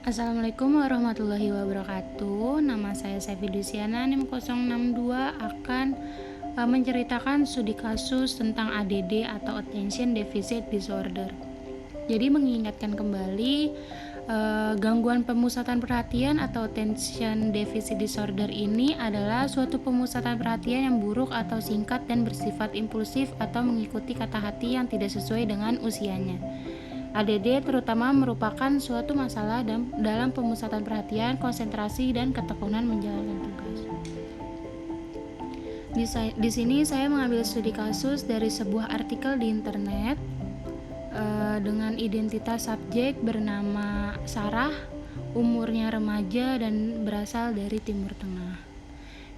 Assalamualaikum warahmatullahi wabarakatuh. Nama saya Saifi Dusiana, NIM 062 akan menceritakan studi kasus tentang ADD atau Attention Deficit Disorder. Jadi mengingatkan kembali gangguan pemusatan perhatian atau Attention Deficit Disorder ini adalah suatu pemusatan perhatian yang buruk atau singkat dan bersifat impulsif atau mengikuti kata hati yang tidak sesuai dengan usianya. ADD terutama merupakan suatu masalah dalam pemusatan perhatian, konsentrasi, dan ketekunan menjalankan tugas. Di sini saya mengambil studi kasus dari sebuah artikel di internet dengan identitas subjek bernama Sarah, umurnya remaja dan berasal dari Timur Tengah.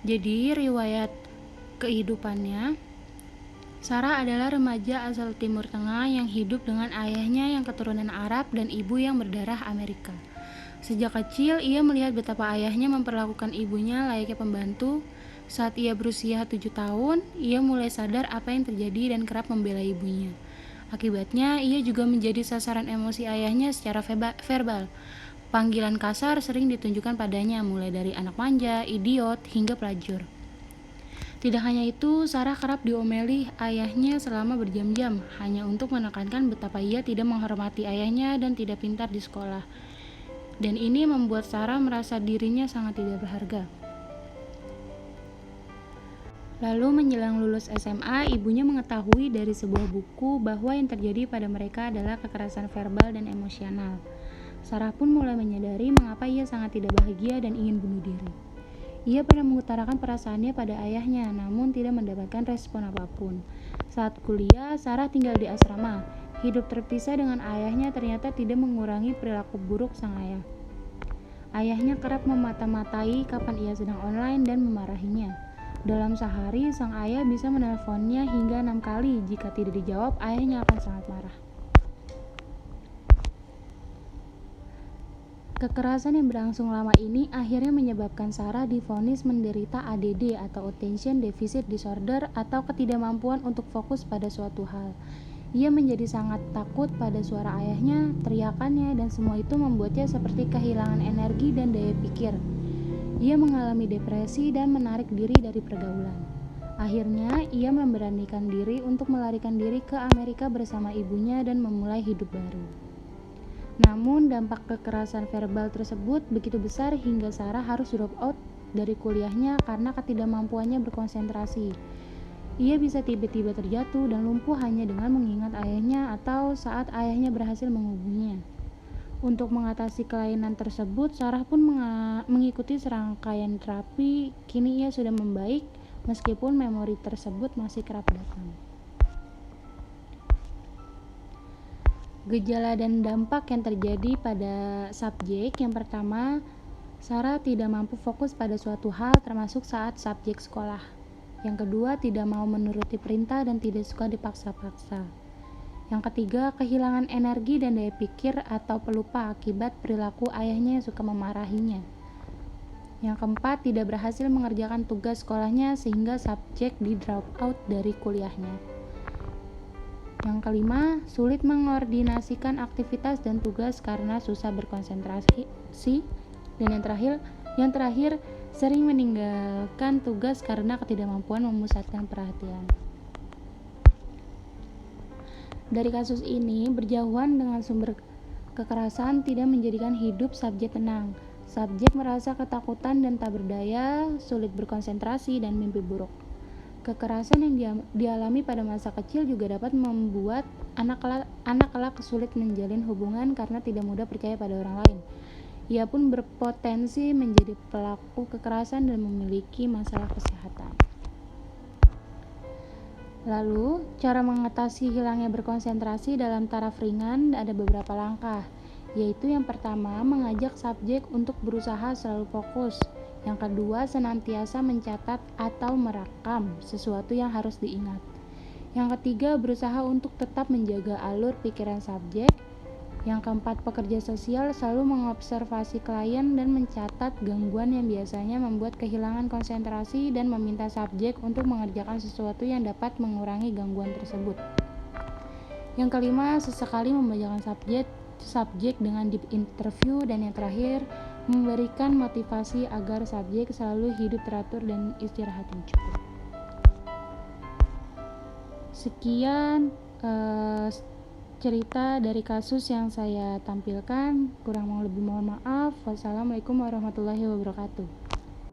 Jadi riwayat kehidupannya, Sarah adalah remaja asal Timur Tengah yang hidup dengan ayahnya yang keturunan Arab dan ibu yang berdarah Amerika. Sejak kecil, ia melihat betapa ayahnya memperlakukan ibunya layaknya pembantu. Saat ia berusia 7 tahun, ia mulai sadar apa yang terjadi dan kerap membela ibunya. Akibatnya, ia juga menjadi sasaran emosi ayahnya secara verbal. Panggilan kasar sering ditunjukkan padanya, mulai dari anak manja, idiot, hingga pelacur. Tidak hanya itu, Sarah kerap diomeli ayahnya selama berjam-jam, hanya untuk menekankan betapa ia tidak menghormati ayahnya dan tidak pintar di sekolah. Dan ini membuat Sarah merasa dirinya sangat tidak berharga. Lalu menjelang lulus SMA, ibunya mengetahui dari sebuah buku bahwa yang terjadi pada mereka adalah kekerasan verbal dan emosional. Sarah pun mulai menyadari mengapa ia sangat tidak bahagia dan ingin bunuh diri. Ia pernah mengutarakan perasaannya pada ayahnya, namun tidak mendapatkan respon apapun. Saat kuliah, Sarah tinggal di asrama. Hidup terpisah dengan ayahnya ternyata tidak mengurangi perilaku buruk sang ayah. Ayahnya kerap memata-matai kapan ia sedang online dan memarahinya. Dalam sehari, sang ayah bisa menelponnya hingga 6 kali. Jika tidak dijawab, ayahnya akan sangat marah. Kekerasan yang berlangsung lama ini akhirnya menyebabkan Sarah divonis menderita ADD atau Attention Deficit Disorder atau ketidakmampuan untuk fokus pada suatu hal. Ia menjadi sangat takut pada suara ayahnya, teriakannya, dan semua itu membuatnya seperti kehilangan energi dan daya pikir. Ia mengalami depresi dan menarik diri dari pergaulan. Akhirnya, ia memberanikan diri untuk melarikan diri ke Amerika bersama ibunya dan memulai hidup baru. Namun dampak kekerasan verbal tersebut begitu besar hingga Sarah harus drop out dari kuliahnya karena ketidakmampuannya berkonsentrasi. Ia bisa tiba-tiba terjatuh dan lumpuh hanya dengan mengingat ayahnya atau saat ayahnya berhasil menghubunginya. Untuk mengatasi kelainan tersebut, Sarah pun mengikuti serangkaian terapi. Kini ia sudah membaik meskipun memori tersebut masih kerap datang. Gejala dan dampak yang terjadi pada subjek. Yang pertama, Sarah tidak mampu fokus pada suatu hal termasuk saat subjek sekolah. Yang kedua, tidak mau menuruti perintah dan tidak suka dipaksa-paksa. Yang ketiga, kehilangan energi dan daya pikir atau pelupa akibat perilaku ayahnya yang suka memarahinya. Yang keempat, tidak berhasil mengerjakan tugas sekolahnya sehingga subjek di drop out dari kuliahnya. Yang kelima, sulit mengordinasikan aktivitas dan tugas karena susah berkonsentrasi. Dan yang terakhir, sering meninggalkan tugas karena ketidakmampuan memusatkan perhatian. Dari kasus ini, berjauhan dengan sumber kekerasan tidak menjadikan hidup subjek tenang. Subjek merasa ketakutan dan tak berdaya, sulit berkonsentrasi, dan mimpi buruk. Kekerasan yang dialami pada masa kecil juga dapat membuat anak kelak sulit menjalin hubungan karena tidak mudah percaya pada orang lain. Ia pun berpotensi menjadi pelaku kekerasan dan memiliki masalah kesehatan. Lalu, cara mengatasi hilangnya berkonsentrasi dalam taraf ringan ada beberapa langkah, yaitu yang pertama, mengajak subjek untuk berusaha selalu fokus. Yang kedua, senantiasa mencatat atau merekam sesuatu yang harus diingat. Yang ketiga, berusaha untuk tetap menjaga alur pikiran subjek. Yang keempat, pekerja sosial selalu mengobservasi klien dan mencatat gangguan yang biasanya membuat kehilangan konsentrasi dan meminta subjek untuk mengerjakan sesuatu yang dapat mengurangi gangguan tersebut. Yang kelima, sesekali membacakan subjek dengan deep interview, dan yang terakhir memberikan motivasi agar subjek selalu hidup teratur dan istirahat yang cukup. Sekian cerita dari kasus yang saya tampilkan. Kurang lebih mohon maaf. Wassalamualaikum warahmatullahi wabarakatuh.